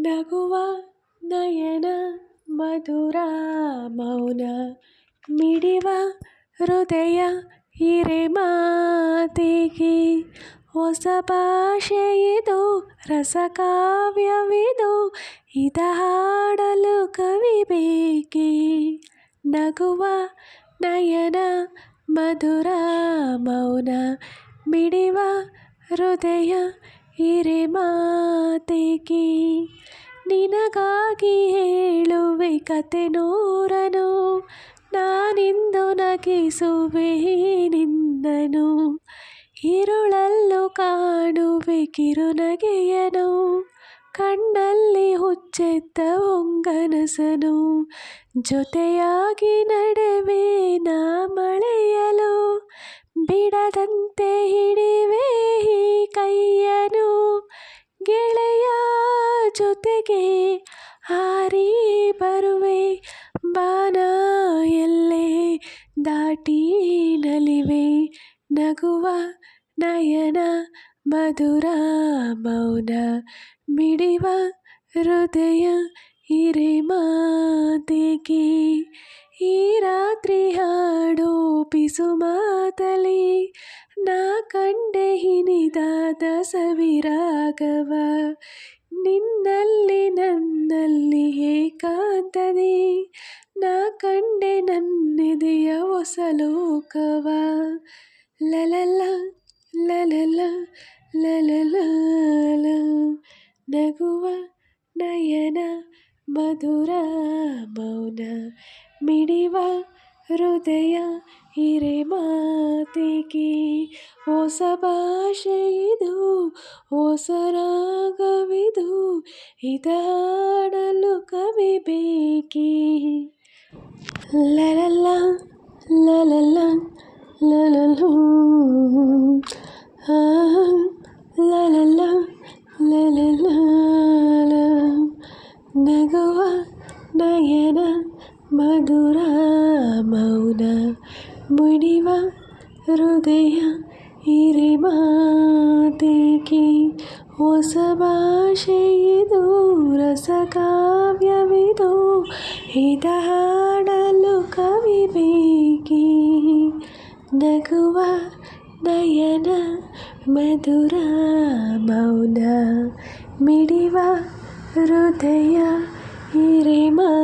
ನಗುವ ನಯನ ಮಧುರ ಮೌನ ಮಿಡಿವ ಹೃದಯ ಹಿರೇಮಾತಿಗೆ ಹೊಸ ಭಾಷೆಯಿದು ರಸಕಾವ್ಯವಿದು ಇದ ಹಾಡಲು ಕವಿ ಬೇಕೇ. ನಗುವ ನಯನ ಮಧುರ ಮೌನ ಮಿಡಿವ ಹೃದಯ ಹಿರೇಮಾತಿಗೆ ನಿನಗಾಗಿ ಹೇಳುವೆ ಕತೆ ನೂರನು ನಾನಿಂದು ನಗಿಸುವೆ ನಿನ್ನನು ഇരുಳಲ್ಲೂ ಕಾಣುವೆ ಕಿರುನಗೆಯನು ಕಣ್ಣಲ್ಲಿ ಹುಚ್ಚೆತ್ತ ಹೊಂಗನಸನು ಜೊತೆಯಾಗಿ ನಡೆವೆ ನಾ ಮಳೆಯಲು ಬಿಡದಂತೆ ಹಿಡಿವೆ ಈ ಕೈಯನು ಗೆಳೆಯ ಜೊತೆಗೆ ಹಾರಿ ಬರುವೆ ಬಾನ ಎಲ್ಲೇ ದಾಟಿ ನಲಿವೆ ನಗುವ ನಯನ ಮಧುರ ಮೌನ ಮಿಡಿವ ಹೃದಯ ಹಿರೇಮಾತಿಗೆ ಈ ರಾತ್ರಿ ಹಾಡೋ ಪಿಸು ಮಾತಲಿ ನಾ ಕಂಡೆ ಹಿನಿದಾದ ಸವಿರಾಗವ ನಿನ್ನಲ್ಲಿ ನನ್ನಲ್ಲಿ ಏಕಾಂತದಿ ನಾ ಕಂಡೆ ನನ್ನೆದೆಯ ಹೊಸ ಲೋಕವ ಲಲಲ ಲಲಲ ಲಲಲ ನಗುವ ನಯನ ಮಧುರ ಮೌನ ಮಿಡಿವ ಹೃದಯ ಹಿರೇಮಾತಿಗೆ ಹೊಸ ಭಾಷೆಯಿದು ಹೊಸ ರಾಗವಿದು ಇದ ಹಾಡಲು ಕವಿ ಬೇಕೇ. ಲಲಲ ಲಲಲ ಲಲಲು ಲಲಲ ಲಲಲ ನಗುವ ನಯನ ಮಧುರ ಮೌನ ಮಿಡಿವ ಹೃದಯ ಹಿರೇಮಾತಿಗೆ ಹೊಸ ಭಾಷೆಯಿದು ರಸಕಾವ್ಯವಿದು ಇದ ಹಾಡಲು ಕವಿ ಬೇಕೇ. ನಗುವ ನಯನ ಮಧುರ ಮೌನ ಮಿಡಿವ ಹೃದಯ ಹಿರೇಮಾತಿಗೆ